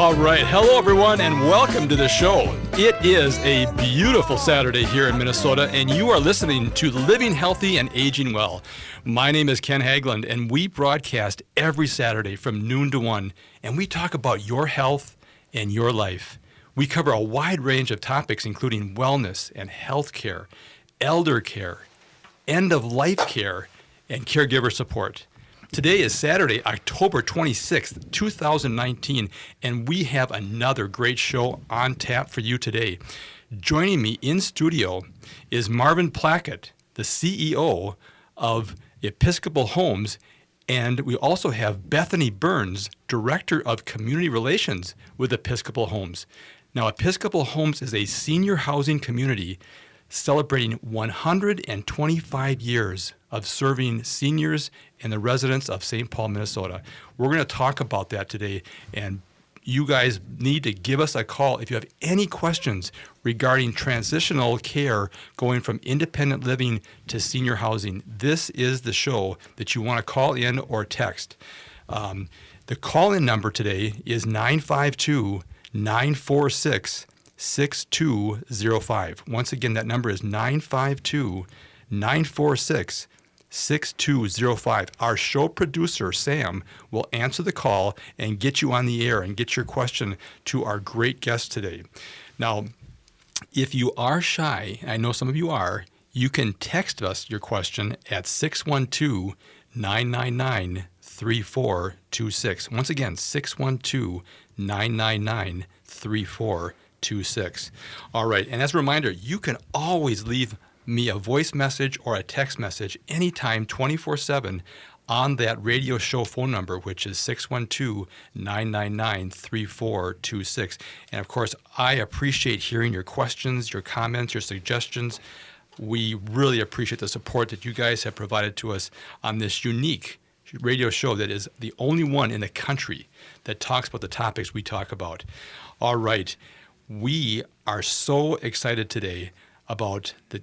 All right. Hello, everyone, and welcome to the show. It is a beautiful Saturday here in Minnesota, and you are listening to Living Healthy and Aging Well. My name is Ken Haglind, and we broadcast every Saturday from noon to 1, and we talk about your health and your life. We cover a wide range of topics, including wellness and health care, elder care, end-of-life care, and caregiver support. Today is Saturday, October 26th, 2019, and we have another great show on tap for you today. Joining me in studio is Marvin Plakut, the CEO of Episcopal Homes, and we also have Bethany Burns, Director of Community Relations with Episcopal Homes. Now, Episcopal Homes is a senior housing community celebrating 125 years of serving seniors and the residents of St. Paul, Minnesota. We're going to talk about that today, and you guys need to give us a call if you have any questions regarding transitional care going from independent living to senior housing. This is the show that you want to call in or text. The call-in number today is 952-946-6205. Once again, that number is 952-946-6205. Our show producer, Sam, will answer the call and get you on the air and get your question to our great guest today. Now, if you are shy, and I know some of you are, you can text us your question at 612-999-3426. Once again, 612-999-3426. All right, and as a reminder, you can always leave me a voice message or a text message anytime, 24/7, on that radio show phone number, which is 612-999-3426. And of course, I appreciate hearing your questions, your comments, your suggestions. We really appreciate the support that you guys have provided to us on this unique radio show that is the only one in the country that talks about the topics we talk about. All right. We are so excited today about the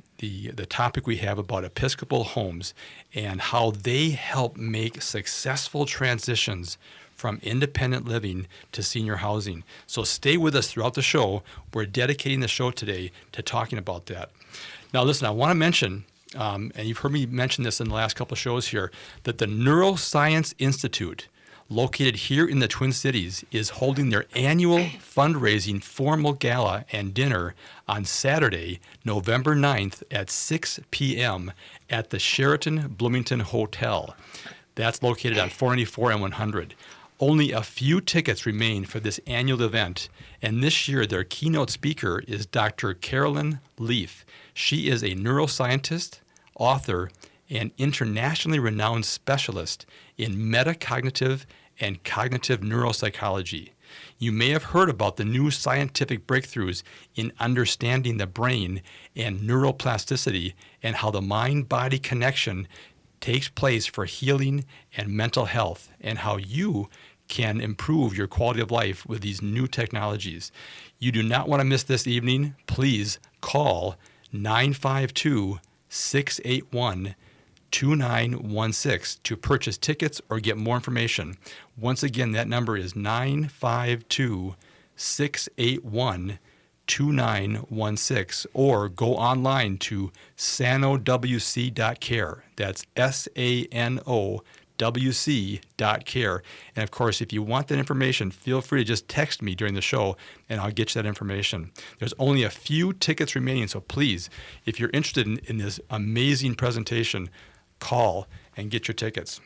topic we have about Episcopal Homes and how they help make successful transitions from independent living to senior housing. So stay with us throughout the show. We're dedicating the show today to talking about that. Now listen, I want to mention, and you've heard me mention this in the last couple of shows here, that the Neuroscience Institute, located here in the Twin Cities, is holding their annual fundraising formal gala and dinner on Saturday, November 9th at 6 p.m. at the Sheraton Bloomington Hotel. That's located on 494 and 100. Only a few tickets remain for this annual event, and this year their keynote speaker is Dr. Carolyn Leaf. She is a neuroscientist, author, and internationally renowned specialist in metacognitive and cognitive neuropsychology. You may have heard about the new scientific breakthroughs in understanding the brain and neuroplasticity and how the mind-body connection takes place for healing and mental health, and how you can improve your quality of life with these new technologies. You do not want to miss this evening. Please call 952-681-2916 to purchase tickets or get more information. Once again, that number is 952-681-2916, or go online to sanowc.care. That's SANOWC.care. And of course, if you want that information, feel free to just text me during the show and I'll get you that information. There's only a few tickets remaining, so please, if you're interested in this amazing presentation, call and get your tickets.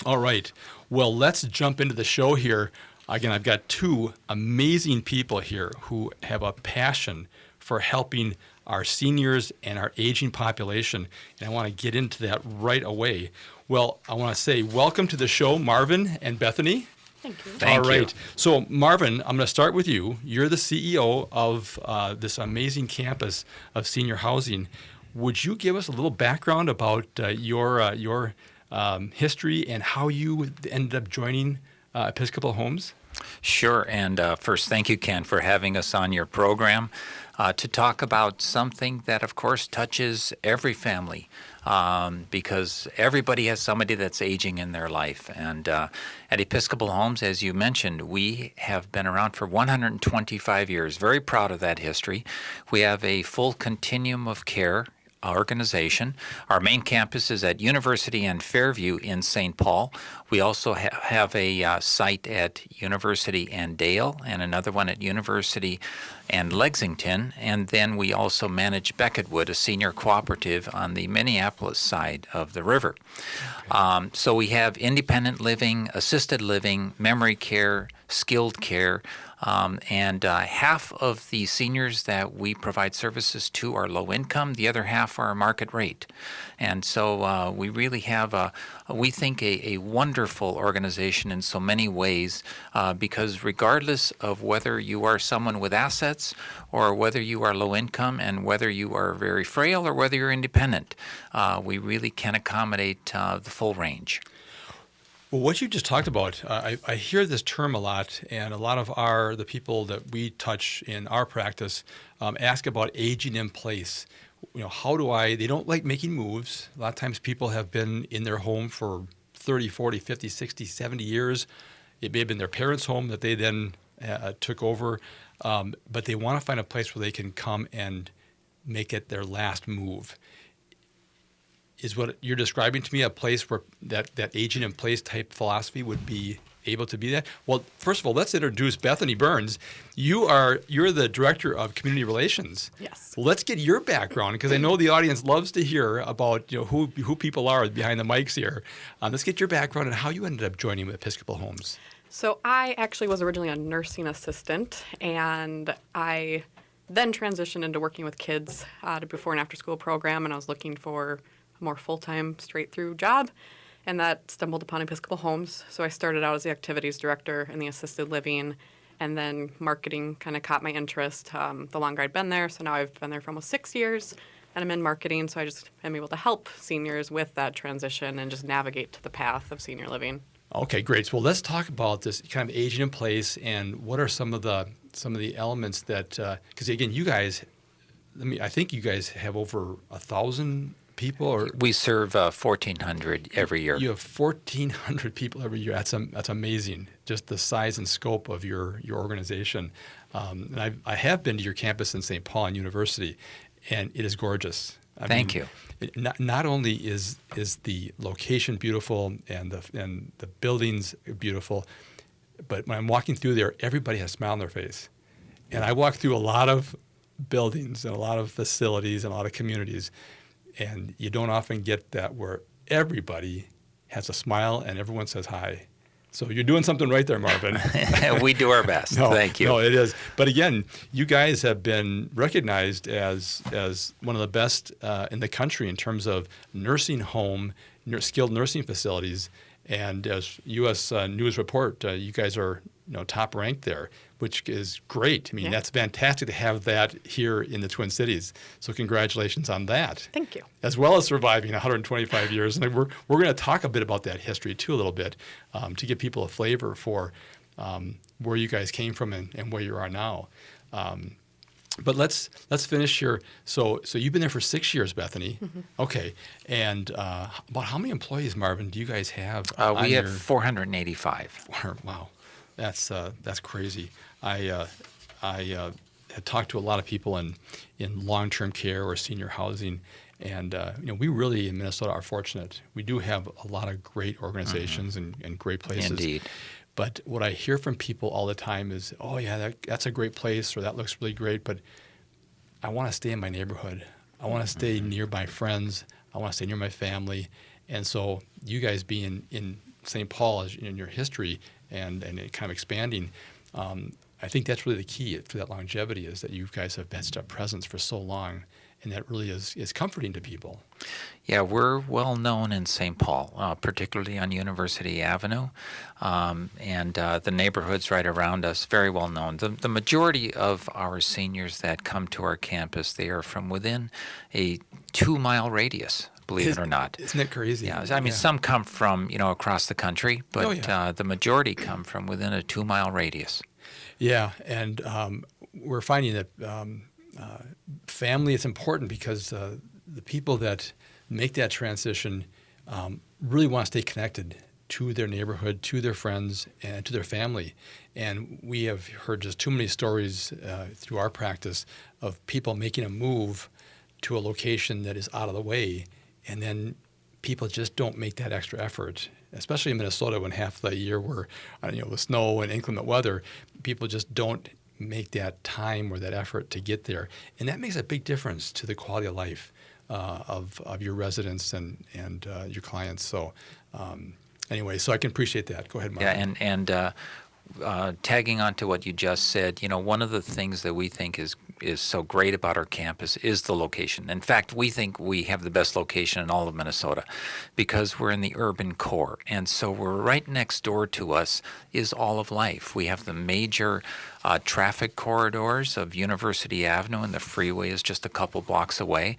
All right. Well, let's jump into the show here. Again, I've got two amazing people here who have a passion for helping our seniors and our aging population, and I want to get into that right away. Well, I want to say welcome to the show, Marvin and Bethany. Thank you. All right. So, Marvin, I'm going to start with you. You're the CEO of this amazing campus of senior housing. Would you give us a little background about your history and how you ended up joining Episcopal Homes? Sure. And first, thank you, Ken, for having us on your program to talk about something that, of course, touches every family because everybody has somebody that's aging in their life. And at Episcopal Homes, as you mentioned, we have been around for 125 years. Very proud of that history. We have a full continuum of care organization. Our main campus is at University and Fairview in St. Paul. We also have a site at University and Dale and another one at University and Lexington. And then we also manage Beckettwood, a senior cooperative on the Minneapolis side of the river. Okay. So we have independent living, assisted living, memory care, skilled care, and half of the seniors that we provide services to are low income. The other half are market rate. And so we really have, we think, a wonderful organization in so many ways because regardless of whether you are someone with assets or whether you are low income and whether you are very frail or whether you're independent, we really can accommodate the full range. Well, what you just talked about, I hear this term a lot, and a lot of the people that we touch in our practice ask about aging in place. You know, they don't like making moves. A lot of times people have been in their home for 30, 40, 50, 60, 70 years. It may have been their parents' home that they then took over, but they want to find a place where they can come and make it their last move. Is what you're describing to me a place where that aging in place type philosophy would be able to be that? Well, first of all, let's introduce Bethany Burns. You're the director of community relations. Yes. Well, let's get your background because I know the audience loves to hear about who people are behind the mics here. Let's get your background and how you ended up joining with Episcopal Homes. So I actually was originally a nursing assistant, and I then transitioned into working with kids at a before and after school program, and I was looking for a more full-time, straight-through job, and that stumbled upon Episcopal Homes. So I started out as the activities director in the assisted living, and then marketing kind of caught my interest the longer I'd been there. So now I've been there for almost 6 years, and I'm in marketing, so I just am able to help seniors with that transition and just navigate to the path of senior living. Okay, great. So let's talk about this kind of aging in place and what are some of the elements that because again, you guys, I think you guys have over 1,000 people, or we serve 1,400 every year. You have 1,400 people every year. That's amazing. Just the size and scope of your organization. And I have been to your campus in St. Paul and University, and it is gorgeous. Thank you. Not only is the location beautiful and the buildings beautiful, but when I'm walking through there, everybody has a smile on their face. And I walk through a lot of buildings and a lot of facilities and a lot of communities, and you don't often get that where everybody has a smile and everyone says hi. So you're doing something right there, Marvin. We do our best. Thank you. No, it is. But again, you guys have been recognized as one of the best in the country in terms of nursing home, skilled nursing facilities. And as U.S. News Report, you guys are top ranked there, which is great. I mean, That's fantastic to have that here in the Twin Cities. So congratulations on that. Thank you. As well as surviving 125 years. And we're going to talk a bit about that history too a little bit to give people a flavor for where you guys came from and where you are now. But let's finish here. So you've been there for 6 years, Bethany. Mm-hmm. Okay. And about how many employees, Marvin, do you guys have? We have 485. Wow. That's crazy. I had talked to a lot of people in long-term care or senior housing, and we really in Minnesota are fortunate. We do have a lot of great organizations and great places. Indeed. But what I hear from people all the time is, oh yeah, that's a great place, or that looks really great, but I want to stay in my neighborhood. I want to stay near my friends. I want to stay near my family. And so you guys being in St. Paul in your history and it kind of expanding, I think that's really the key for that longevity is that you guys have had a presence for so long, and that really is comforting to people. Yeah, we're well known in St. Paul, particularly on University Avenue, and the neighborhoods right around us, very well known. The majority of our seniors that come to our campus, they are from within a 2-mile radius, believe it or not. Isn't it crazy? Yeah, I mean, some come from, across the country, but the majority come from within a 2-mile radius. Yeah, and we're finding that family is important because the people that make that transition really want to stay connected to their neighborhood, to their friends, and to their family. And we have heard just too many stories through our practice of people making a move to a location that is out of the way, and then people just don't make that extra effort, especially in Minnesota when half the year we're, with snow and inclement weather, people just don't make that time or that effort to get there. And that makes a big difference to the quality of life of your residents and your clients. So anyway, so I can appreciate that. Go ahead, Mark. Yeah, and tagging on to what you just said, one of the things that we think is so great about our campus is the location. In fact, we think we have the best location in all of Minnesota because we're in the urban core. And so we're right next door to us is all of life. We have the major traffic corridors of University Avenue, and the freeway is just a couple blocks away.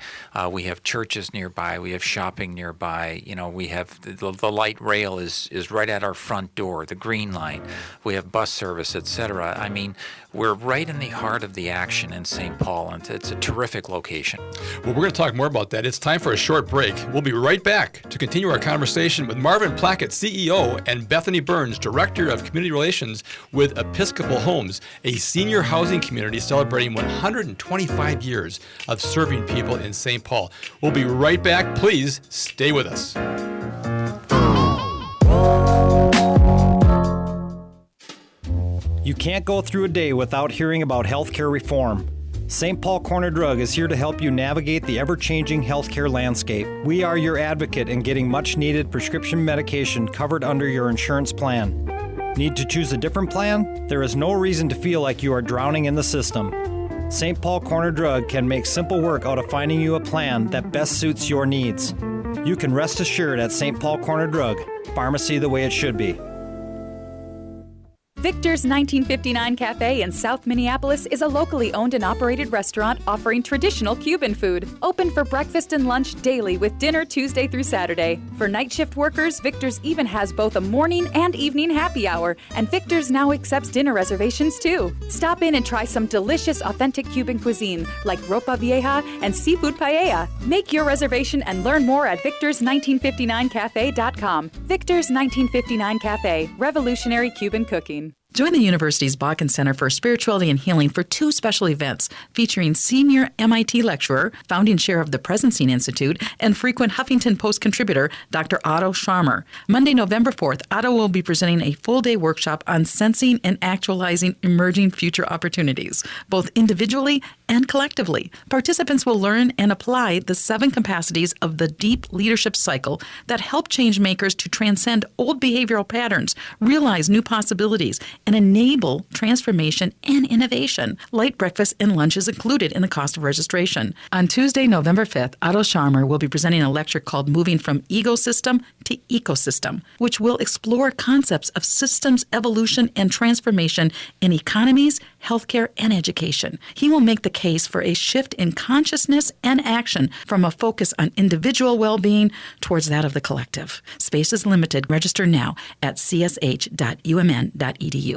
We have churches nearby. We have shopping nearby. We have the light rail is right at our front door, the Green Line. We have bus service, etc. I mean, we're right in the heart of the action in St. Paul, and it's a terrific location. Well, we're going to talk more about that. It's time for a short break. We'll be right back to continue our conversation with Marvin Plakut, CEO, and Bethany Burns, Director of Community Relations with Episcopal Homes, a senior housing community celebrating 125 years of serving people in St. Paul. We'll be right back. Please stay with us. You can't go through a day without hearing about healthcare reform. St. Paul Corner Drug is here to help you navigate the ever-changing healthcare landscape. We are your advocate in getting much-needed prescription medication covered under your insurance plan. Need to choose a different plan? There is no reason to feel like you are drowning in the system. St. Paul Corner Drug can make simple work out of finding you a plan that best suits your needs. You can rest assured at St. Paul Corner Drug, pharmacy the way it should be. Victor's 1959 Cafe in South Minneapolis is a locally owned and operated restaurant offering traditional Cuban food. Open for breakfast and lunch daily with dinner Tuesday through Saturday. For night shift workers, Victor's even has both a morning and evening happy hour, and Victor's now accepts dinner reservations too. Stop in and try some delicious authentic Cuban cuisine like ropa vieja and seafood paella. Make your reservation and learn more at victors1959cafe.com. Victor's 1959 Cafe, revolutionary Cuban cooking. Join the university's Bakken Center for Spirituality and Healing for 2 special events featuring senior MIT lecturer, founding chair of the Presencing Institute, and frequent Huffington Post contributor, Dr. Otto Scharmer. Monday, November 4th, Otto will be presenting a full-day workshop on sensing and actualizing emerging future opportunities, both individually and collectively. Participants will learn and apply the 7 capacities of the deep leadership cycle that help change makers to transcend old behavioral patterns, realize new possibilities, and enable transformation and innovation. Light breakfast and lunch is included in the cost of registration. On Tuesday, November 5th, Otto Scharmer will be presenting a lecture called Moving from Ecosystem to Ecosystem, which will explore concepts of systems evolution and transformation in economies, healthcare, and education. He will make the case for a shift in consciousness and action from a focus on individual well-being towards that of the collective. Space is limited. Register now at csh.umn.edu.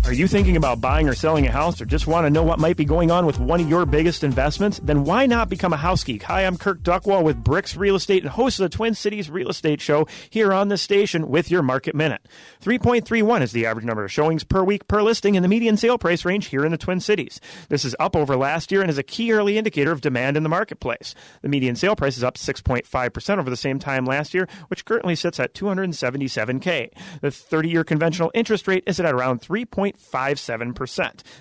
Are you thinking about buying or selling a house or just want to know what might be going on with one of your biggest investments? Then why not become a house geek? Hi, I'm Kirk Duckwall with Bricks Real Estate and host of the Twin Cities Real Estate Show here on this station with your Market Minute. 3.31 is the average number of showings per week per listing in the median sale price range here in the Twin Cities. This is up over last year and is a key early indicator of demand in the marketplace. The median sale price is up 6.5% over the same time last year, which currently sits at $277K. The 30-year conventional interest rate is at around 3.57%.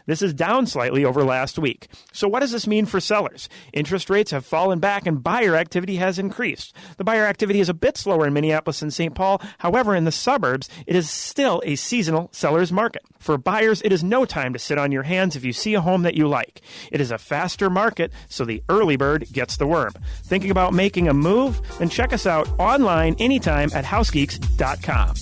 This is down slightly over last week. So what does this mean for sellers? Interest rates have fallen back and buyer activity has increased. The buyer activity is a bit slower in Minneapolis and St. Paul. However, in the suburbs, it is still a seasonal seller's market. For buyers, it is no time to sit on your hands if you see a home that you like. It is a faster market, so the early bird gets the worm. Thinking about making a move? Then check us out online anytime at housegeeks.com.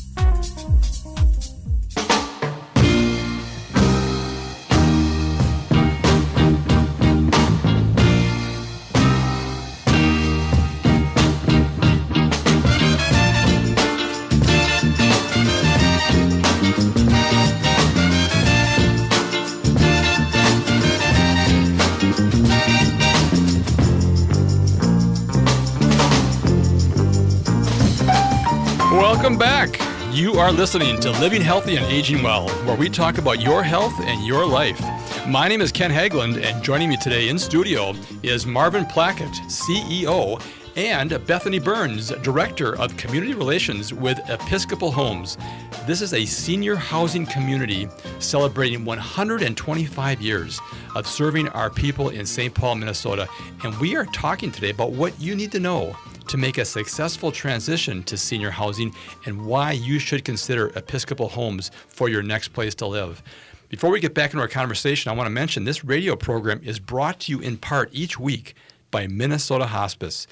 Welcome back. You are listening to Living Healthy and Aging Well, where we talk about your health and your life. My name is Ken Haglind, and joining me today in studio is Marvin Plakut, CEO, and Bethany Burns, Director of Community Relations with Episcopal Homes. This is a senior housing community celebrating 125 years of serving our people in St. Paul, Minnesota, and we are talking today about what you need to know to make a successful transition to senior housing and why you should consider Episcopal Homes for your next place to live. Before we get back into our conversation, I want to mention this radio program is brought to you in part each week by Minnesota Hospice.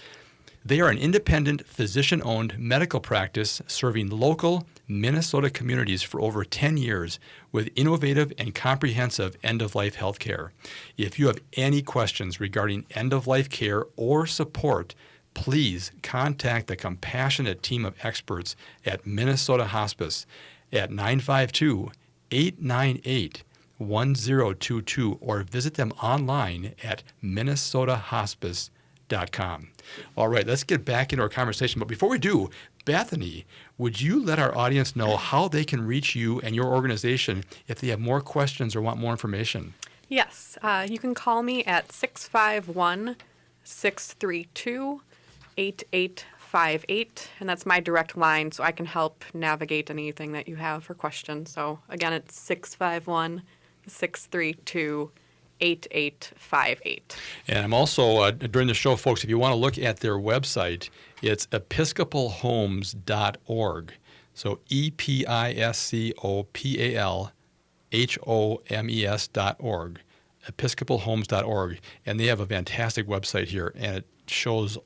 They are an independent, physician-owned medical practice serving local Minnesota communities for over 10 years with innovative and comprehensive end-of-life health care. If you have any questions regarding end-of-life care or support, please contact the compassionate team of experts at Minnesota Hospice at 952-898-1022 or visit them online at minnesotahospice.com. All right, let's get back into our conversation. But before we do, Bethany, would you let our audience know how they can reach you and your organization if they have more questions or want more information? Yes, you can call me at 651-632-8858, and that's my direct line, so I can help navigate anything that you have for questions. So again, it's 651-632-8858. And I'm also, during the show, folks, if you want to look at their website, it's episcopalhomes.org. So episcopalhomes.org, episcopalhomes.org. And they have a fantastic website here, and it shows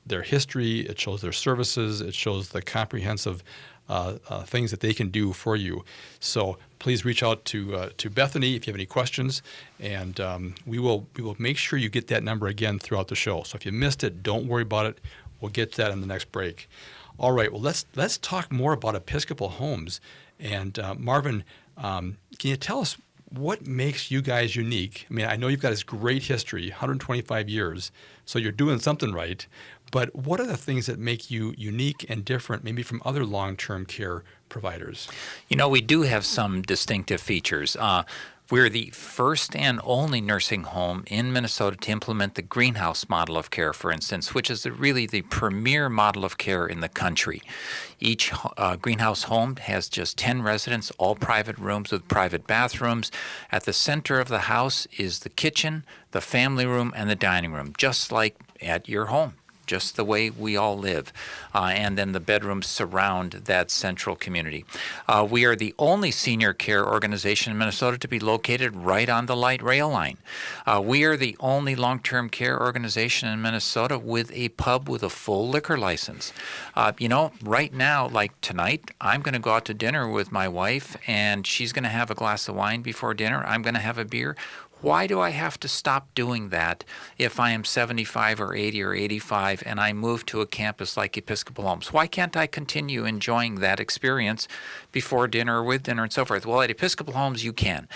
their history, it shows their services, it shows the comprehensive things that they can do for you. So please reach out to Bethany if you have any questions, and we will make sure you get that number again throughout the show. So if you missed it, don't worry about it. We'll get to that in the next break. All right. Well, let's talk more about Episcopal Homes. And Marvin, can you tell us what makes you guys unique? I mean, I know you've got this great history, 125 years, so you're doing something right. But what are the things that make you unique and different maybe from other long-term care providers? You know, we do have some distinctive features. We're the first and only nursing home in Minnesota to implement the greenhouse model of care, for instance, which is really the premier model of care in the country. Each greenhouse home has just 10 residents, all private rooms with private bathrooms. At the center of the house is the kitchen, the family room, and the dining room, just like at your home, just the way we all live. And then the bedrooms surround that central community. We are the only senior care organization in Minnesota to be located right on the light rail line. We are the only long-term care organization in Minnesota with a pub with a full liquor license. Right now, like tonight, I'm going to go out to dinner with my wife, and she's going to have a glass of wine before dinner. I'm going to have a beer. Why do I have to stop doing that if I am 75 or 80 or 85 and I move to a campus like Episcopal Homes? Why can't I continue enjoying that experience before dinner or with dinner and so forth? Well, at Episcopal Homes, you can.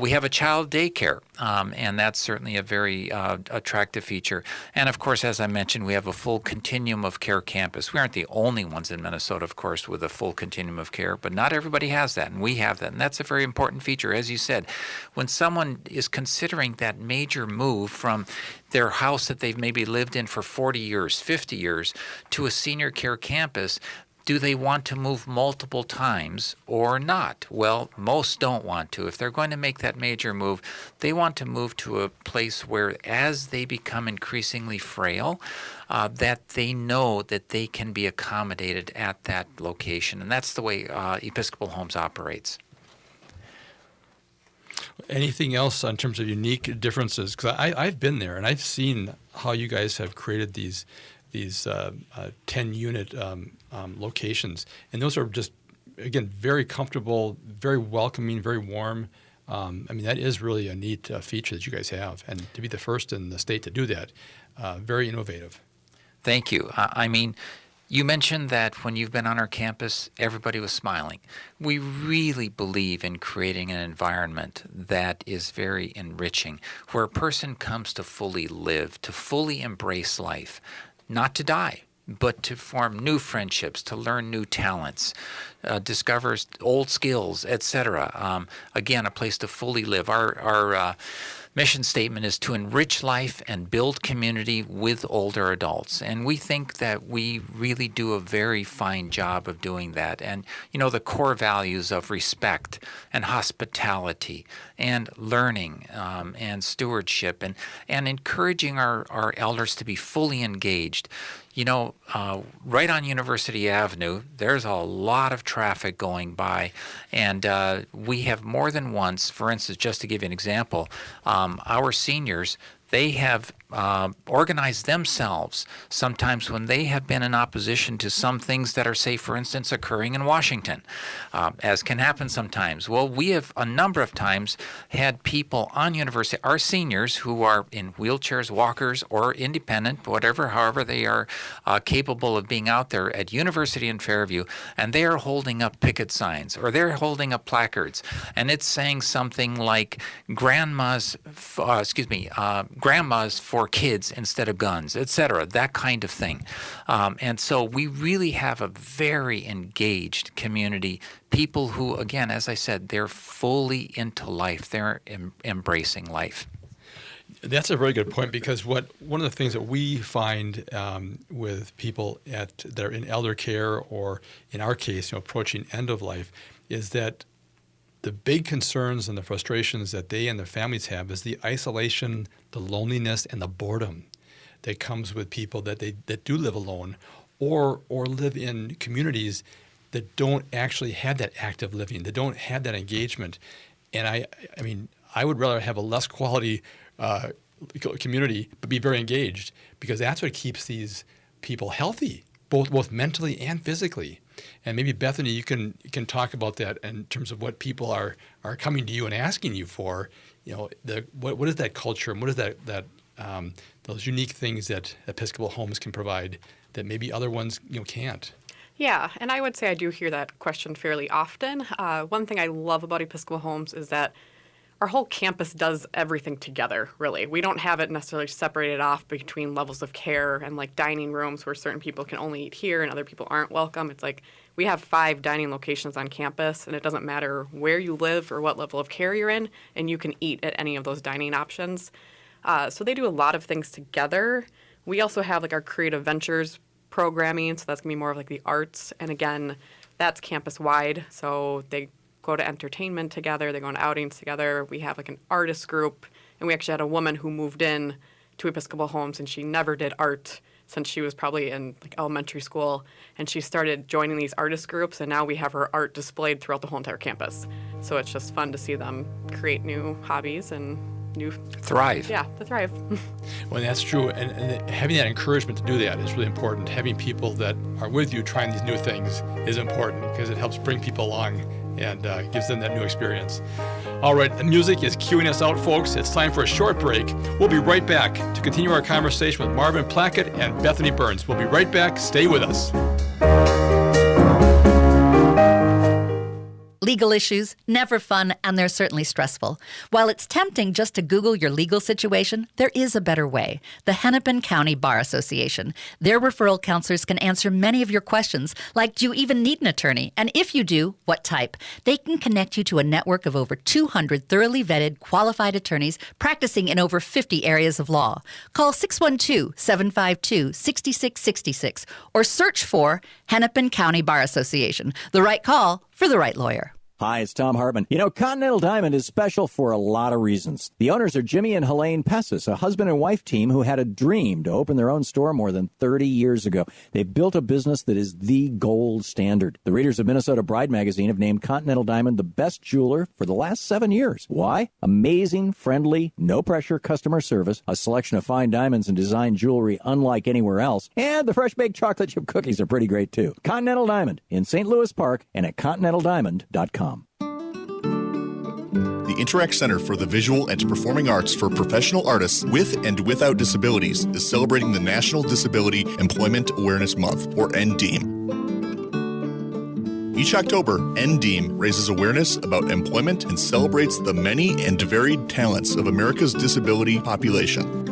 We have a child daycare, and that's certainly a very attractive feature. And, of course, as I mentioned, we have a full continuum of care campus. We aren't the only ones in Minnesota, of course, with a full continuum of care, but not everybody has that, and we have that. And that's a very important feature. As you said, when someone is considering that major move from their house that they've maybe lived in for 40 years, 50 years, to a senior care campus, do they want to move multiple times or not? Well, most don't want to. If they're going to make that major move, they want to move to a place where, as they become increasingly frail, that they know that they can be accommodated at that location. And that's the way Episcopal Homes operates. Anything else in terms of unique differences? Because I've been there and I've seen how you guys have created these 10-unit locations, and those are just, again, very comfortable, very welcoming, very warm. That is really a neat feature that you guys have, and to be the first in the state to do that, very innovative. Thank you. You mentioned that when you've been on our campus, everybody was smiling. We really believe in creating an environment that is very enriching, where a person comes to fully live, to fully embrace life, not to die. but to form new friendships, to learn new talents, discover old skills, etc. Again, a place to fully live. Our mission statement is to enrich life and build community with older adults. And we think that we really do a very fine job of doing that. And, the core values of respect and hospitality and learning and stewardship and encouraging our elders to be fully engaged. Right on University Avenue, there's a lot of traffic going by, and we have more than once, for instance, just to give you an example, our seniors, they have organized themselves sometimes when they have been in opposition to some things that are, say, for instance, occurring in Washington, as can happen sometimes. Well, we have a number of times had people on university, our seniors who are in wheelchairs, walkers, or independent, however they are capable of being out there at University in Fairview, and they are holding up picket signs or they're holding up placards, and it's saying something like grandmas for kids instead of guns, etc., that kind of thing. And so we really have a very engaged community, people who, again, as I said, they're fully into life. They're embracing life. That's a very good point, because one of the things that we find with people that are in elder care, or in our case, approaching end of life, is that the big concerns and the frustrations that they and their families have is the isolation, the loneliness, and the boredom that comes with people that do live alone or live in communities that don't actually have that active living, that don't have that engagement. And I would rather have a less quality community but be very engaged, because that's what keeps these people healthy, both mentally and physically. And maybe, Bethany, you can talk about that in terms of what people are coming to you and asking you for. What is that culture, and what is that those unique things that Episcopal Homes can provide that maybe other ones can't? Yeah, and I would say I do hear that question fairly often. One thing I love about Episcopal Homes is that our whole campus does everything together, really. We don't have it necessarily separated off between levels of care and like dining rooms where certain people can only eat here and other people aren't welcome. It's like we have 5 dining locations on campus, and it doesn't matter where you live or what level of care you're in, and you can eat at any of those dining options. So they do a lot of things together. We also have like our creative ventures programming, so that's going to be more of like the arts. And again, that's campus-wide, so they go to entertainment together, they go on outings together. We have like an artist group, and we actually had a woman who moved in to Episcopal Homes, and she never did art since she was probably in like elementary school, and she started joining these artist groups, and now we have her art displayed throughout the whole entire campus. So it's just fun to see them create new hobbies and thrive. Yeah, to thrive. Well, that's true, and having that encouragement to do that is really important. Having people that are with you trying these new things is important, because it helps bring people along and gives them that new experience. All right, the music is cueing us out, folks. It's time for a short break. We'll be right back to continue our conversation with Marvin Plakut and Bethany Burns. We'll be right back. Stay with us. Legal issues, never fun, and they're certainly stressful. While it's tempting just to Google your legal situation, there is a better way. The Hennepin County Bar Association. Their referral counselors can answer many of your questions, like do you even need an attorney? And if you do, what type? They can connect you to a network of over 200 thoroughly vetted, qualified attorneys practicing in over 50 areas of law. Call 612-752-6666 or search for Hennepin County Bar Association. The right call for the right lawyer. Hi, it's Tom Hartman. Continental Diamond is special for a lot of reasons. The owners are Jimmy and Helene Pessis, a husband and wife team who had a dream to open their own store more than 30 years ago. They built a business that is the gold standard. The readers of Minnesota Bride magazine have named Continental Diamond the best jeweler for the last 7 years. Why? Amazing, friendly, no-pressure customer service, a selection of fine diamonds and design jewelry unlike anywhere else, and the fresh-baked chocolate chip cookies are pretty great, too. Continental Diamond in St. Louis Park and at continentaldiamond.com. The Interact Center for the Visual and Performing Arts for Professional Artists with and Without Disabilities is celebrating the National Disability Employment Awareness Month, or NDEAM. Each October, NDEAM raises awareness about employment and celebrates the many and varied talents of America's disability population.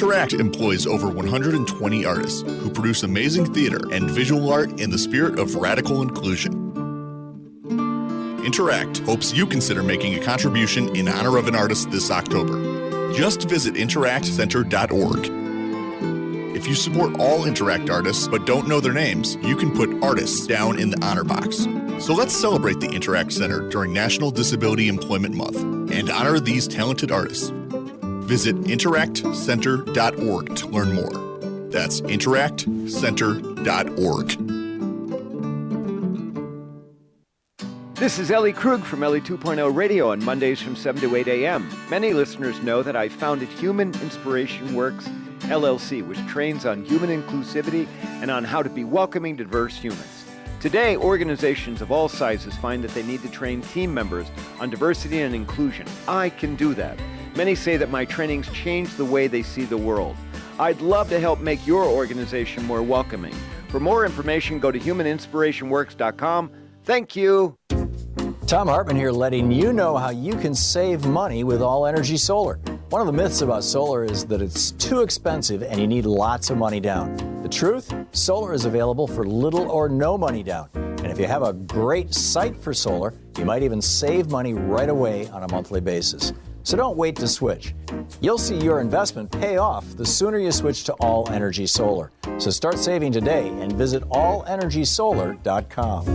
Interact employs over 120 artists who produce amazing theater and visual art in the spirit of radical inclusion. Interact hopes you consider making a contribution in honor of an artist this October. Just visit interactcenter.org. If you support all Interact artists but don't know their names, you can put artists down in the honor box. So let's celebrate the Interact Center during National Disability Employment Month and honor these talented artists. Visit interactcenter.org to learn more. That's interactcenter.org. This is Ellie Krug from Ellie 2.0 Radio on Mondays from 7 to 8 a.m. Many listeners know that I founded Human Inspiration Works, LLC, which trains on human inclusivity and on how to be welcoming to diverse humans. Today, organizations of all sizes find that they need to train team members on diversity and inclusion. I can do that. Many say that my trainings change the way they see the world. I'd love to help make your organization more welcoming. For more information, go to humaninspirationworks.com. Thank you. Tom Hartman here, letting you know how you can save money with All Energy Solar. One of the myths about solar is that it's too expensive and you need lots of money down. The truth? Solar is available for little or no money down. And if you have a great site for solar, you might even save money right away on a monthly basis. So don't wait to switch. You'll see your investment pay off the sooner you switch to All Energy Solar. So start saving today and visit allenergysolar.com.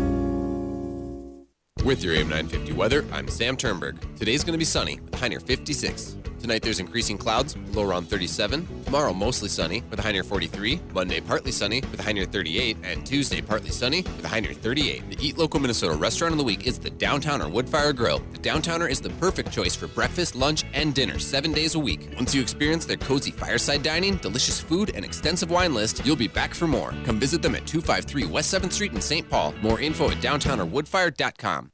With your AM 950 weather, I'm Sam Turnberg. Today's going to be sunny with a high near 56. Tonight there's increasing clouds, low around 37. Tomorrow mostly sunny with a high near 43. Monday partly sunny with a high near 38. And Tuesday partly sunny with a high near 38. The Eat Local Minnesota restaurant of the week is the Downtowner Woodfire Grill. The Downtowner is the perfect choice for breakfast, lunch, and dinner 7 days a week. Once you experience their cozy fireside dining, delicious food, and extensive wine list, you'll be back for more. Come visit them at 253 West 7th Street in St. Paul. More info at downtownerwoodfire.com.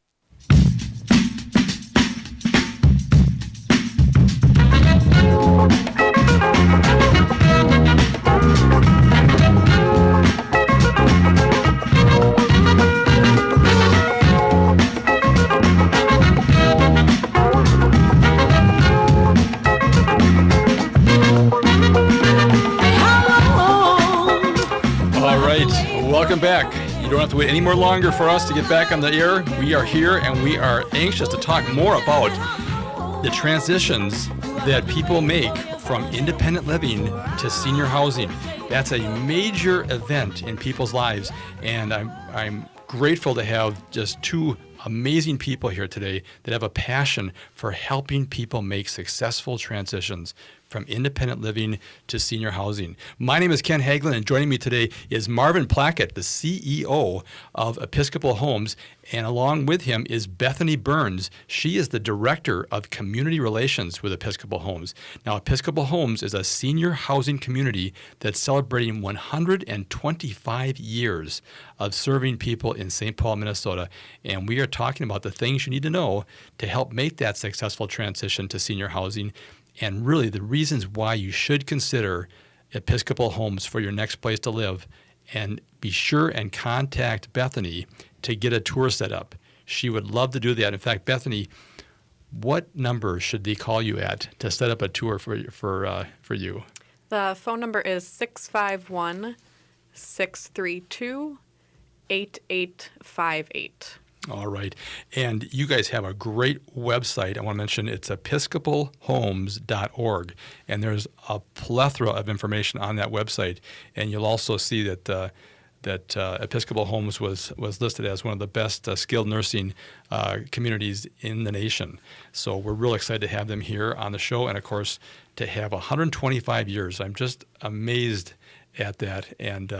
Welcome back. You don't have to wait any more longer for us to get back on the air. We are here and we are anxious to talk more about the transitions that people make from independent living to senior housing. That's a major event in people's lives, and I'm grateful to have just two amazing people here today that have a passion for helping people make successful transitions from independent living to senior housing. My name is Ken Haglind, and joining me today is Marvin Plakut, the CEO of Episcopal Homes, and along with him is Bethany Burns. She is the Director of Community Relations with Episcopal Homes. Now, Episcopal Homes is a senior housing community that's celebrating 125 years of serving people in St. Paul, Minnesota, and we are talking about the things you need to know to help make that successful transition to senior housing, and really the reasons why you should consider Episcopal Homes for your next place to live. And be sure and contact Bethany to get a tour set up. She would love to do that. In fact, Bethany, what number should they call you at to set up a tour for you? The phone number is 651-632-8858. All right. And you guys have a great website. I want to mention it's episcopalhomes.org. And there's a plethora of information on that website. And you'll also see that Episcopal Homes was listed as one of the best skilled nursing communities in the nation. So we're real excited to have them here on the show. And, of course, to have 125 years. I'm just amazed at that. And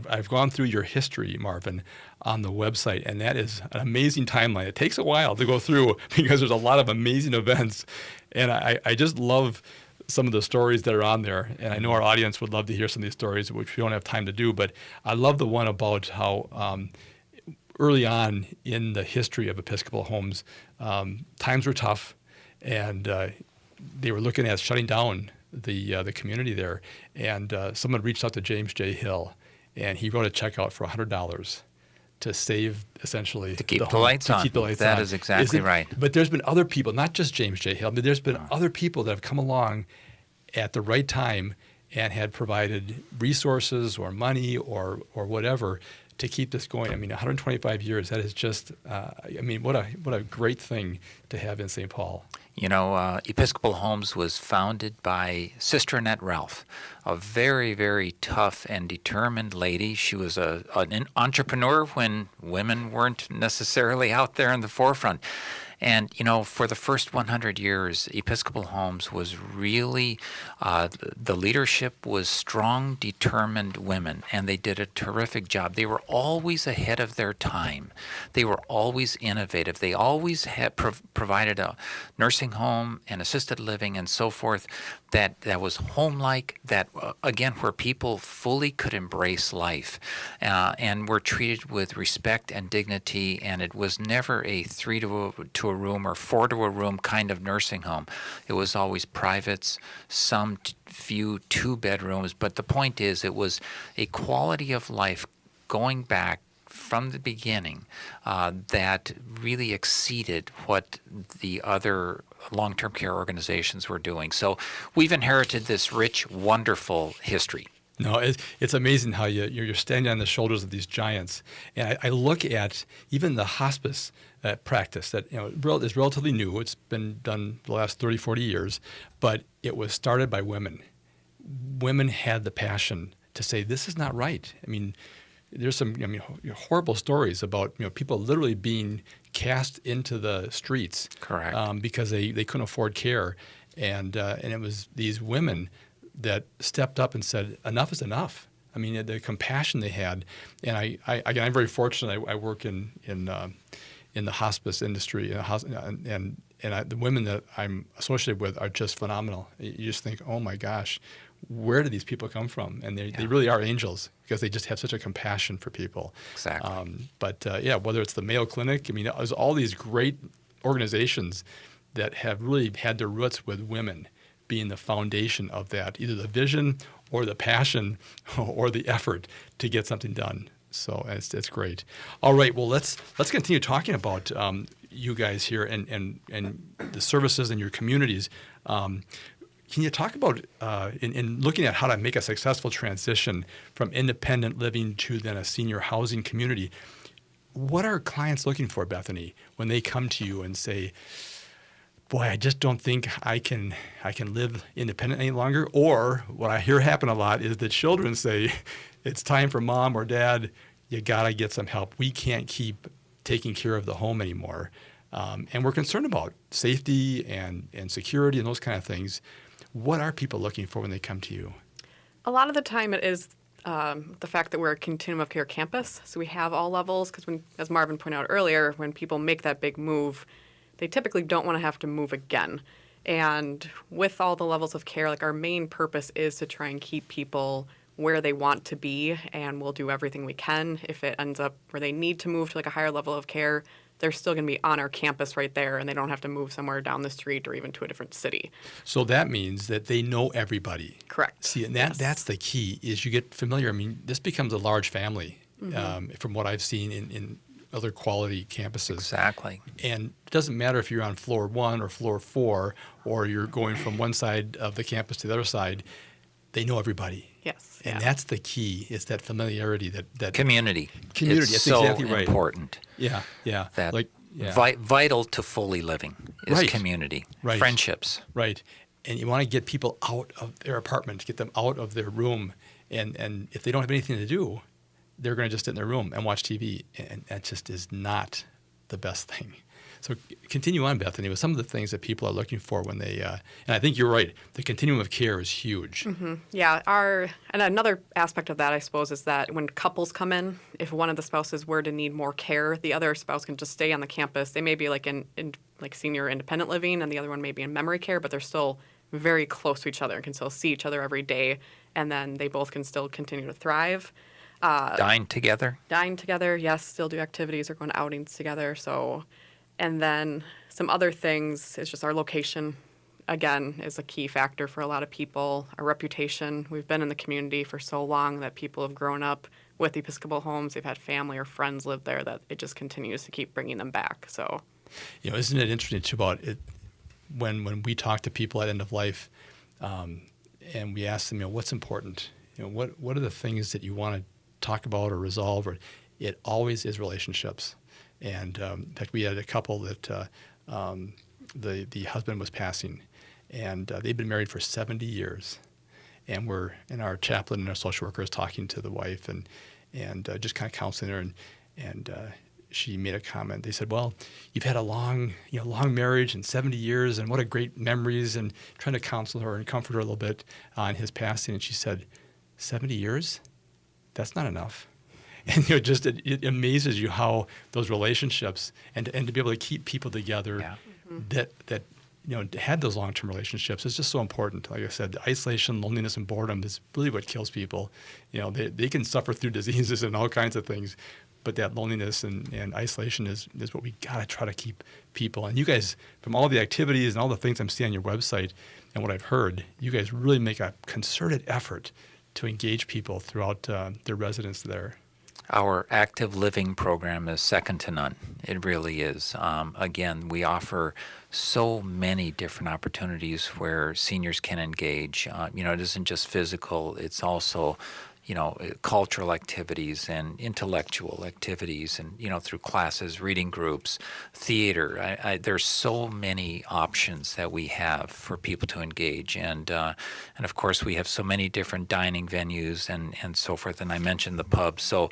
I've gone through your history, Marvin, on the website, and that is an amazing timeline. It takes a while to go through because there's a lot of amazing events, and I just love some of the stories that are on there, and I know our audience would love to hear some of these stories, which we don't have time to do, but I love the one about how early on in the history of Episcopal Homes, times were tough, and they were looking at shutting down the community there, and someone reached out to James J. Hill, and he wrote a check out for $100 to save, essentially, to keep the lights on. That is exactly right. But there's been other people, not just James J. Hill, but there's been other people that have come along at the right time and had provided resources or money or whatever to keep this going. I mean, 125 years, that is just, what a great thing to have in St. Paul. You know, Episcopal Homes was founded by Sister Annette Ralph, a very, very tough and determined lady. She was an entrepreneur when women weren't necessarily out there in the forefront. And, you know, for the first 100 years, Episcopal Homes was really, the leadership was strong, determined women, and they did a terrific job. They were always ahead of their time. They were always innovative. They always had provided a nursing home and assisted living and so forth that was home-like, that, again, where people fully could embrace life and were treated with respect and dignity, and it was never a 3 to a room or 4 to a room kind of nursing home. It was always privates, some few 2 bedrooms, but the point is it was a quality of life going back from the beginning that really exceeded what the other long-term care organizations were doing. So we've inherited this rich, wonderful history. No, it's amazing how you're standing on the shoulders of these giants. And I look at even the hospice practice that is relatively new. It's been done the last 30, 40 years, but it was started by women. Women had the passion to say, this is not right. I mean, there's some horrible stories about people literally being cast into the streets. Correct. Because they couldn't afford care. And it was these women that stepped up and said, enough is enough. I mean, the compassion they had. And I'm very fortunate. I work in the hospice industry, and the women that I'm associated with are just phenomenal. You just think, oh my gosh, where do these people come from? And they really are angels because they just have such a compassion for people. Exactly. Whether it's the Mayo Clinic, I mean, there's all these great organizations that have really had their roots with women being the foundation of that, either the vision or the passion or the effort to get something done. So it's great. All right, well, let's continue talking about you guys here and the services in your communities. Can you talk about, in looking at how to make a successful transition from independent living to then a senior housing community, what are clients looking for, Bethany, when they come to you and say, boy, I just don't think I can live independent any longer? Or what I hear happen a lot is that children say, it's time for mom or dad, you got to get some help. We can't keep taking care of the home anymore. And we're concerned about safety and security and those kind of things. What are people looking for when they come to you? A lot of the time it is the fact that we're a continuum of care campus. So we have all levels because, as Marvin pointed out earlier, when people make that big move, they typically don't want to have to move again. And with all the levels of care, like our main purpose is to try and keep people where they want to be, and we'll do everything we can. If it ends up where they need to move to like a higher level of care, they're still going to be on our campus right there, and they don't have to move somewhere down the street or even to a different city. So that means that they know everybody. Correct. See, and that's the key, is you get familiar. I mean, this becomes a large family from what I've seen in other quality campuses. Exactly. And it doesn't matter if you're on floor 1 or floor 4, or you're going from one side of the campus to the other side, they know everybody. Yes. And that's the key, is that familiarity, that Community. Community, It's that's so exactly right. important. Yeah. That Yeah. vital to fully living is community, Right. friendships. Right. And you want to get people out of their apartment, get them out of their room. And if they don't have anything to do, they're going to just sit in their room and watch TV. And that just is not the best thing. So continue on, Bethany, with some of the things that people are looking for when they, and I think you're right, the continuum of care is huge. Mm-hmm. Yeah, and another aspect of that, I suppose, is that when couples come in, if one of the spouses were to need more care, the other spouse can just stay on the campus. They may be like in like senior independent living, and the other one may be in memory care, but they're still very close to each other and can still see each other every day, and then they both can still continue to thrive. Dine together? Dine together, yes, still do activities or go on outings together, so... And then some other things is just our location, again, is a key factor for a lot of people. Our reputation. We've been in the community for so long that people have grown up with Episcopal Homes. They've had family or friends live there, that it just continues to keep bringing them back. So, isn't it interesting too about it when we talk to people at end of life, and we ask them, what's important? What are the things that you want to talk about or resolve? Or it always is relationships. And in fact, we had a couple that the husband was passing, and they'd been married for 70 years. And our chaplain and our social worker is talking to the wife and just kind of counseling her, and she made a comment. They said, "Well, you've had a long marriage and 70 years, and what a great memories," and trying to counsel her and comfort her a little bit on his passing. And she said, 70 years? That's not enough. And just it amazes you how those relationships and to be able to keep people together that had those long-term relationships is just so important. Like I said, isolation, loneliness, and boredom is really what kills people. They can suffer through diseases and all kinds of things, but that loneliness and isolation is what we got to try to keep people. And you guys, from all the activities and all the things I'm seeing on your website and what I've heard, you guys really make a concerted effort to engage people throughout their residence there. Our active living program is second to none. It really is. Again, we offer so many different opportunities where seniors can engage. It isn't just physical, it's also cultural activities and intellectual activities, and through classes, reading groups, theater. There's so many options that we have for people to engage, and of course we have so many different dining venues and so forth. And I mentioned the pub. So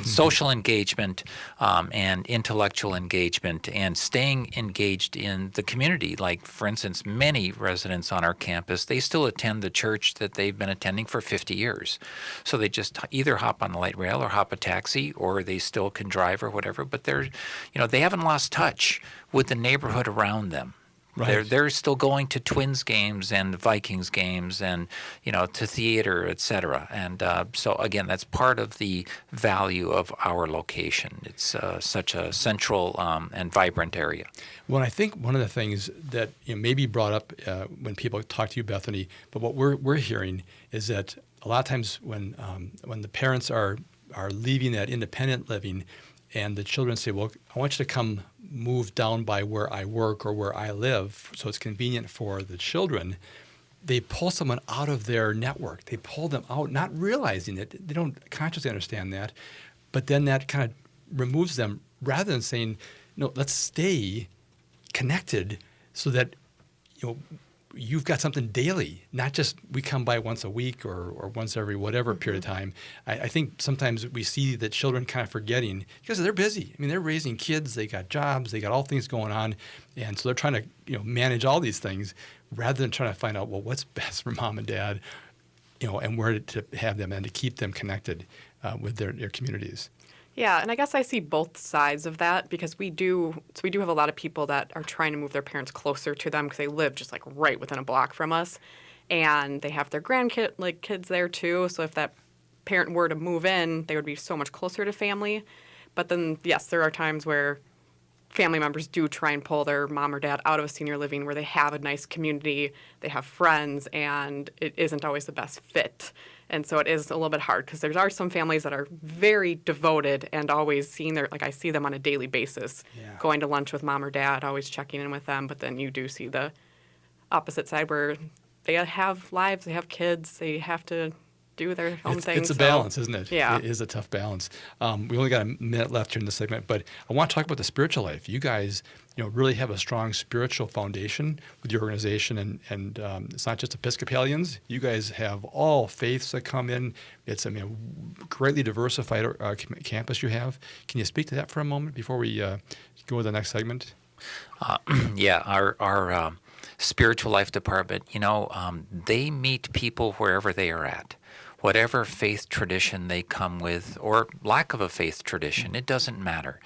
social engagement and intellectual engagement and staying engaged in the community. Like, for instance, many residents on our campus, they still attend the church that they've been attending for 50 years. So they just either hop on the light rail or hop a taxi, or they still can drive or whatever. But they haven't lost touch with the neighborhood around them. Right. They're still going to Twins games and Vikings games and to theater, etc. And so again, that's part of the value of our location. It's such a central and vibrant area. Well, I think one of the things that may be brought up when people talk to you, Bethany, but what we're hearing is that a lot of times when the parents are leaving that independent living, and the children say, "Well, I want you to come move down by where I work or where I live, so it's convenient for the children," they pull someone out of their network. They pull them out, not realizing it. They don't consciously understand that, but then that kind of removes them, rather than saying, "No, let's stay connected so that you've got something daily, not just we come by once a week or once every whatever period of time." I think sometimes we see that children kind of forgetting because they're busy. I mean, they're raising kids, they got jobs, they got all things going on, and so they're trying to manage all these things rather than trying to find out, well, what's best for mom and dad, and where to have them and to keep them connected with their communities. Yeah, and I guess I see both sides of that, because we do have a lot of people that are trying to move their parents closer to them because they live just like right within a block from us, and they have their kids there too. So if that parent were to move in, they would be so much closer to family. But then, yes, there are times where family members do try and pull their mom or dad out of a senior living where they have a nice community, they have friends, and it isn't always the best fit. And so it is a little bit hard, because there are some families that are very devoted and always seeing I see them on a daily basis, going to lunch with mom or dad, always checking in with them. But then you do see the opposite side where they have lives, they have kids, they have to do their own thing. It's a balance, isn't it? Yeah. It is a tough balance. We only got a minute left here in this segment, but I want to talk about the spiritual life. You guys really have a strong spiritual foundation with your organization, and it's not just Episcopalians. You guys have all faiths that come in. It's a greatly diversified campus you have. Can you speak to that for a moment before we go to the next segment? Our spiritual life department, they meet people wherever they are at. Whatever faith tradition they come with, or lack of a faith tradition, it doesn't matter.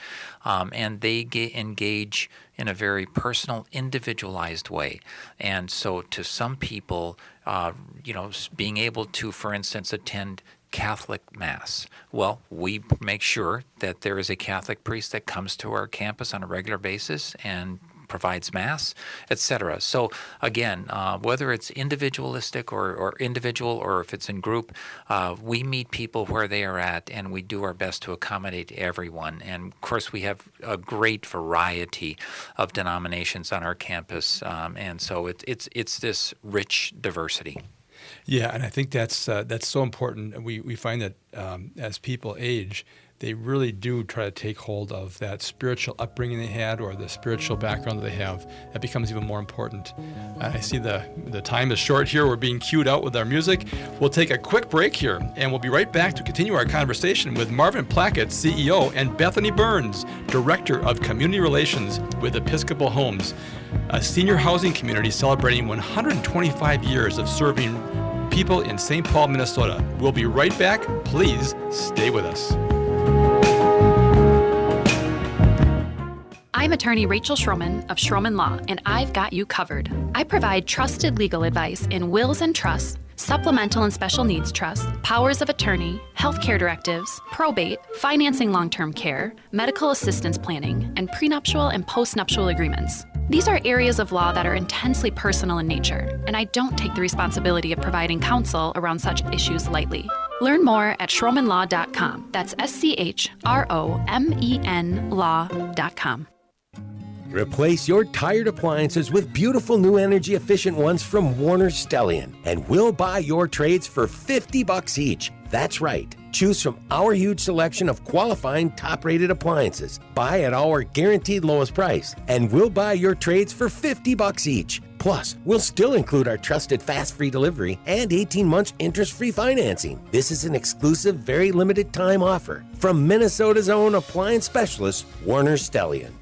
And they engage in a very personal, individualized way. And so to some people, being able to, for instance, attend Catholic Mass. Well, we make sure that there is a Catholic priest that comes to our campus on a regular basis and provides Mass, etc. So again, whether it's individualistic or individual, or if it's in group, we meet people where they are at, and we do our best to accommodate everyone. And of course, we have a great variety of denominations on our campus, and so it's this rich diversity. Yeah, and I think that's so important. We find that as people age, they really do try to take hold of that spiritual upbringing they had or the spiritual background that they have. That becomes even more important. I see the time is short here. We're being cued out with our music. We'll take a quick break here, and we'll be right back to continue our conversation with Marvin Plakut, CEO, and Bethany Burns, Director of Community Relations with Episcopal Homes, a senior housing community celebrating 125 years of serving people in St. Paul, Minnesota. We'll be right back. Please stay with us. I'm attorney Rachel Schroman of Schroman Law, and I've got you covered. I provide trusted legal advice in wills and trusts, supplemental and special needs trusts, powers of attorney, healthcare directives, probate, financing long-term care, medical assistance planning, and prenuptial and postnuptial agreements. These are areas of law that are intensely personal in nature, and I don't take the responsibility of providing counsel around such issues lightly. Learn more at schromanlaw.com. That's SCHROMEN law.com. Replace your tired appliances with beautiful new energy efficient ones from Warner Stellian, and we'll buy your trades for $50 each. That's right. Choose from our huge selection of qualifying top-rated appliances. Buy at our guaranteed lowest price, and we'll buy your trades for $50 each. Plus, we'll still include our trusted fast-free delivery and 18 months interest-free financing. This is an exclusive, very limited time offer from Minnesota's own appliance specialist, Warner Stellian.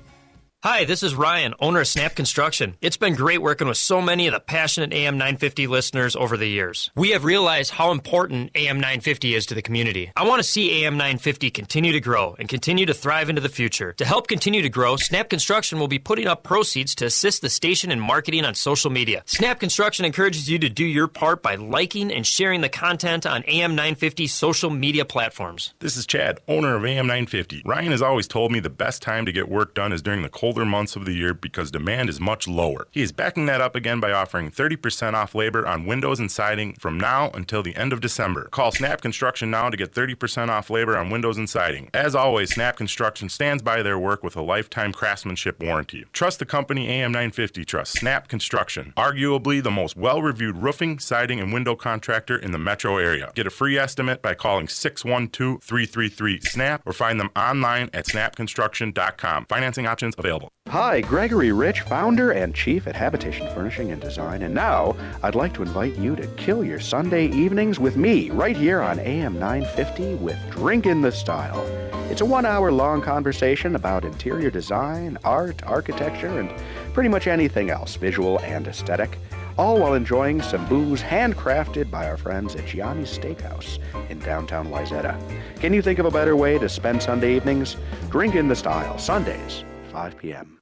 Hi, this is Ryan, owner of Snap Construction. It's been great working with so many of the passionate AM 950 listeners over the years. We have realized how important AM 950 is to the community. I want to see AM 950 continue to grow and continue to thrive into the future. To help continue to grow, Snap Construction will be putting up proceeds to assist the station in marketing on social media. Snap Construction encourages you to do your part by liking and sharing the content on AM 950's social media platforms. This is Chad, owner of AM 950. Ryan has always told me the best time to get work done is during the colder months of the year because demand is much lower. He is backing that up again by offering 30% off labor on windows and siding from now until the end of December. Call Snap Construction now to get 30% off labor on windows and siding. As always, Snap Construction stands by their work with a lifetime craftsmanship warranty. Trust the company AM 950 trusts Snap Construction, arguably the most well-reviewed roofing, siding, and window contractor in the metro area. Get a free estimate by calling 612-333-SNAP or find them online at snapconstruction.com. Financing options available. Hi, Gregory Rich, founder and chief at Habitation Furnishing and Design, and now I'd like to invite you to kill your Sunday evenings with me right here on AM 950 with Drink in the Style. It's a 1-hour-long conversation about interior design, art, architecture, and pretty much anything else, visual and aesthetic, all while enjoying some booze handcrafted by our friends at Gianni's Steakhouse in downtown Wayzata. Can you think of a better way to spend Sunday evenings? Drink in the Style, Sundays, 5 p.m.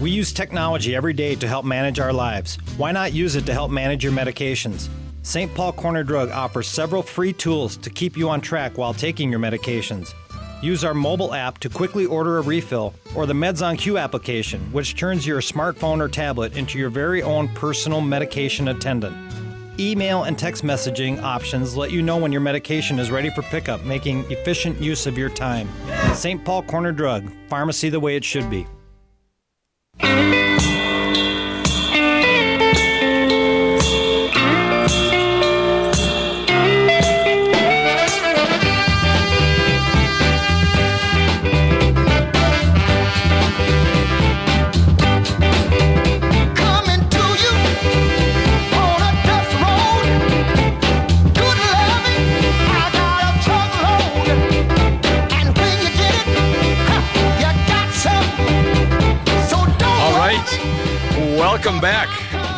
We use technology every day to help manage our lives. Why not use it to help manage your medications? St. Paul Corner Drug offers several free tools to keep you on track while taking your medications. Use our mobile app to quickly order a refill, or the Meds on Q application, which turns your smartphone or tablet into your very own personal medication attendant. Email and text messaging options let you know when your medication is ready for pickup, making efficient use of your time. St. Paul Corner Drug, pharmacy the way it should be. Welcome back.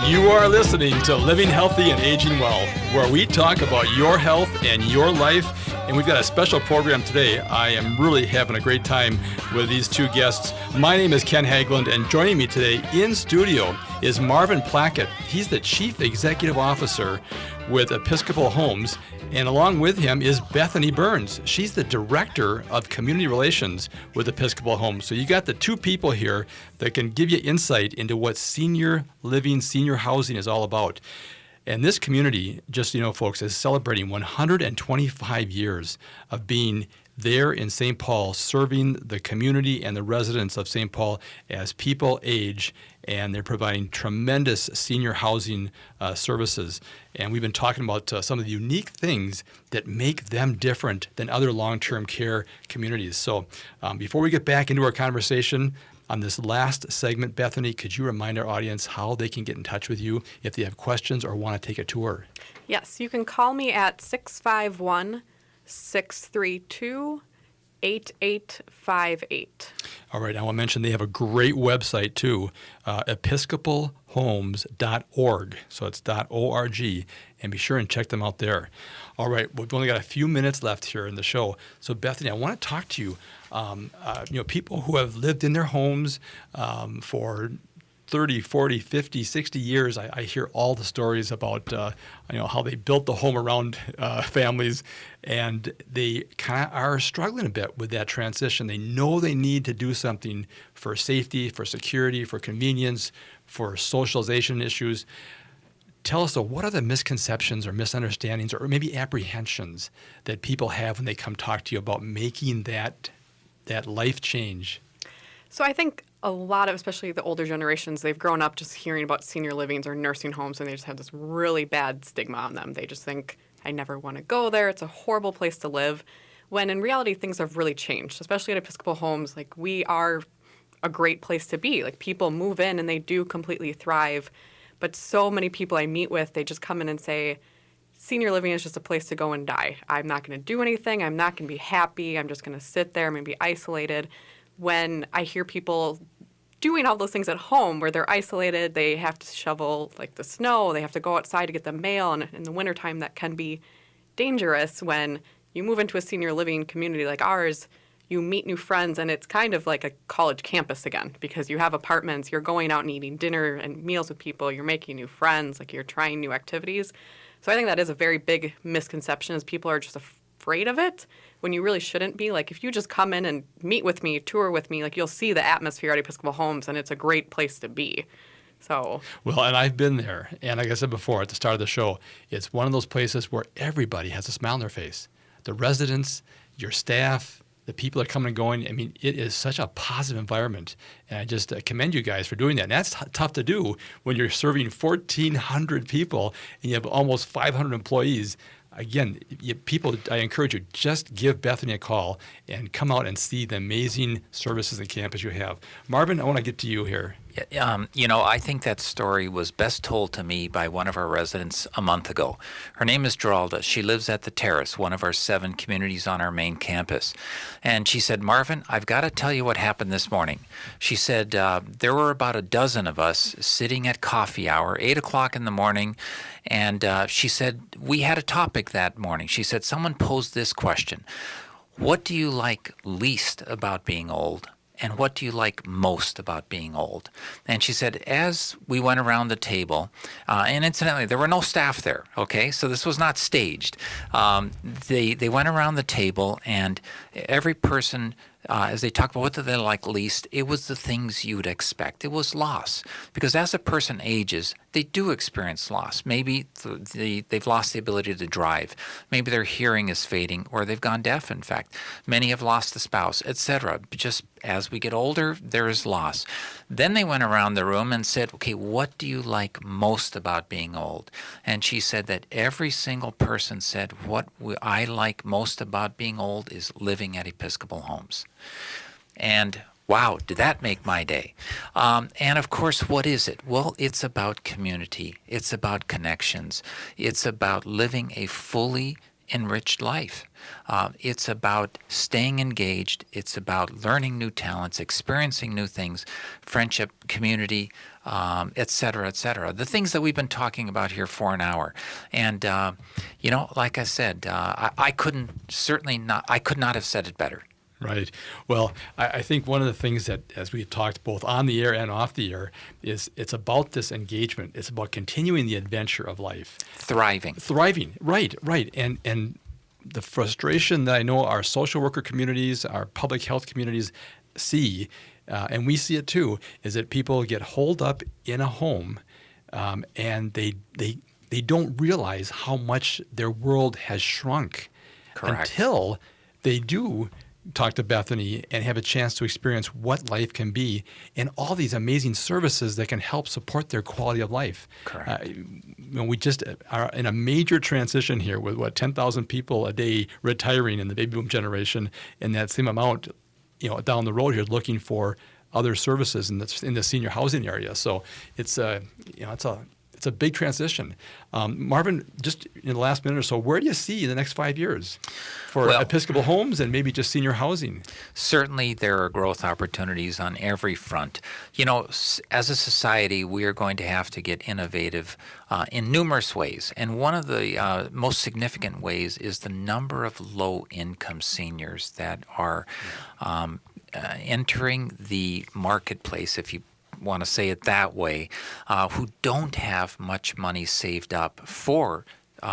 You are listening to Living Healthy and Aging Well, where we talk about your health and your life. And we've got a special program today. I am really having a great time with these two guests. My name is Ken Haglind, and joining me today in studio is Marvin Plakut. He's the Chief Executive Officer with Episcopal Homes, and along with him is Bethany Burns. She's the Director of Community Relations with Episcopal Homes. So you got the two people here that can give you insight into what senior living, senior housing is all about. And this community, just so you know, folks, is celebrating 125 years of being there in St. Paul, serving the community and the residents of St. Paul as people age, and they're providing tremendous senior housing services. And we've been talking about some of the unique things that make them different than other long-term care communities. So before we get back into our conversation on this last segment, Bethany, could you remind our audience how they can get in touch with you if they have questions or want to take a tour? Yes, you can call me at 651-632-8858. All right, I want to mention they have a great website too, episcopalhomes.org. So it's .org, and be sure and check them out there. All right, we've only got a few minutes left here in the show. So Bethany, I want to talk to you. People who have lived in their homes for 30, 40, 50, 60 years, I hear all the stories about how they built the home around families, and they kind of are struggling a bit with that transition. They know they need to do something for safety, for security, for convenience, for socialization issues. Tell us, what are the misconceptions or misunderstandings or maybe apprehensions that people have when they come talk to you about making that life change? So I think a lot of, especially the older generations, they've grown up just hearing about senior livings or nursing homes, and they just have this really bad stigma on them. They just think, I never want to go there. It's a horrible place to live. When in reality, things have really changed, especially at Episcopal Homes. Like, we are a great place to be. Like, people move in and they do completely thrive. But so many people I meet with, they just come in and say, senior living is just a place to go and die. I'm not going to do anything. I'm not going to be happy. I'm just going to sit there. I'm going to be isolated. When I hear people doing all those things at home where they're isolated, they have to shovel like the snow, they have to go outside to get the mail, and in the wintertime that can be dangerous. When you move into a senior living community like ours, you meet new friends, and it's kind of like a college campus again, because you have apartments, you're going out and eating dinner and meals with people, you're making new friends, like you're trying new activities. So I think that is a very big misconception, is people are just afraid of it when you really shouldn't be. Like, if you just come in and meet with me, tour with me, like, you'll see the atmosphere at Episcopal Homes, and it's a great place to be. So, well, and I've been there, and like I said before at the start of the show, it's one of those places where everybody has a smile on their face. The residents, your staff, the people that are coming and going. I mean, it is such a positive environment, and I just commend you guys for doing that. And that's tough to do when you're serving 1,400 people and you have almost 500 employees. Again, people, I encourage you, just give Bethany a call and come out and see the amazing services and campus you have. Marvin, I want to get to you here. I think that story was best told to me by one of our residents a month ago. Her name is Geralda. She lives at the Terrace, one of our 7 communities on our main campus. And she said, Marvin, I've got to tell you what happened this morning. She said, there were about a dozen of us sitting at coffee hour, 8 o'clock in the morning. And she said, we had a topic that morning. She said, someone posed this question: what do you like least about being old? And what do you like most about being old? And she said, as we went around the table, and incidentally, there were no staff there, okay? So this was not staged. They went around the table, and every person, as they talked about what do they like least, it was the things you'd expect. It was loss. Because as a person ages, they do experience loss. Maybe they've lost the ability to drive. Maybe their hearing is fading, or they've gone deaf, in fact. Many have lost a spouse, etc. Just as we get older, there is loss. Then they went around the room and said, okay, what do you like most about being old? And she said that every single person said, what I like most about being old is living at Episcopal Homes. And wow, did that make my day. And of course, what is it? Well, it's about community. It's about connections. It's about living a fully enriched life. It's about staying engaged. It's about learning new talents, experiencing new things, friendship, community, et cetera, et cetera. The things that we've been talking about here for an hour. And, like I said, I could not have said it better. Right. Well, I think one of the things that, as we've talked both on the air and off the air, is it's about this engagement. It's about continuing the adventure of life. Thriving. Right. And the frustration that I know our social worker communities, our public health communities see, and we see it too, is that people get holed up in a home and they don't realize how much their world has shrunk. Correct. Until they do talk to Bethany and have a chance to experience what life can be and all these amazing services that can help support their quality of life. Correct. We just are in a major transition here with 10,000 people a day retiring in the baby boom generation, and that same amount, down the road here looking for other services in the senior housing area. So it's a big transition. Marvin, just in the last minute or so, where do you see in the next 5 years for Episcopal Homes and maybe just senior housing? Certainly there are growth opportunities on every front. As a society, we are going to have to get innovative in numerous ways. And one of the most significant ways is the number of low-income seniors that are entering the marketplace, if you want to say it that way, who don't have much money saved up for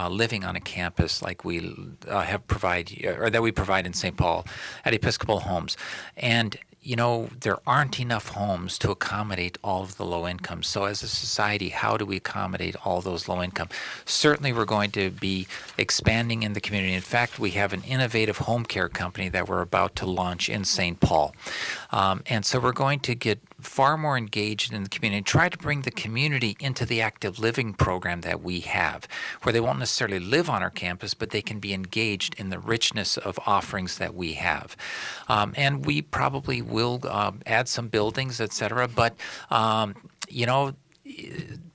living on a campus like we that we provide in St. Paul at Episcopal Homes. And there aren't enough homes to accommodate all of the low income. So as a society, how do we accommodate all those low income? Certainly we're going to be expanding in the community. In fact, we have an innovative home care company that we're about to launch in St. Paul. And so we're going to get far more engaged in the community, try to bring the community into the active living program that we have, where they won't necessarily live on our campus, but they can be engaged in the richness of offerings that we have. And we probably will add some buildings, et cetera, but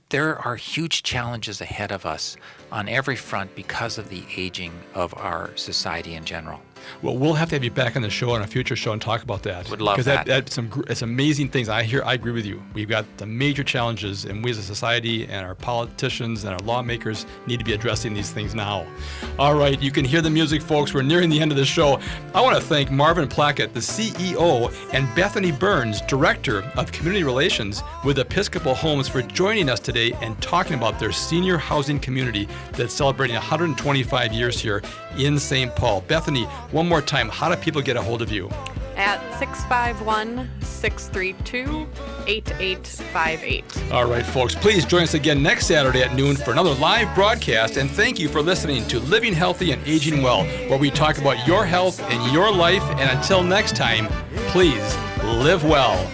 there are huge challenges ahead of us on every front because of the aging of our society in general. Well, we'll have to have you back on the show on a future show and talk about that. Would love that. Because it's amazing things. I agree with you. We've got the major challenges, and we as a society and our politicians and our lawmakers need to be addressing these things now. All right, you can hear the music, folks. We're nearing the end of the show. I want to thank Marvin Plakut, the CEO, and Bethany Burns, Director of Community Relations with Episcopal Homes, for joining us today and talking about their senior housing community that's celebrating 125 years here in St. Paul. Bethany, one more time, how do people get a hold of you? At 651-632-8858. All right, folks, please join us again next Saturday at noon for another live broadcast. And thank you for listening to Living Healthy and Aging Well, where we talk about your health and your life. And until next time, please live well.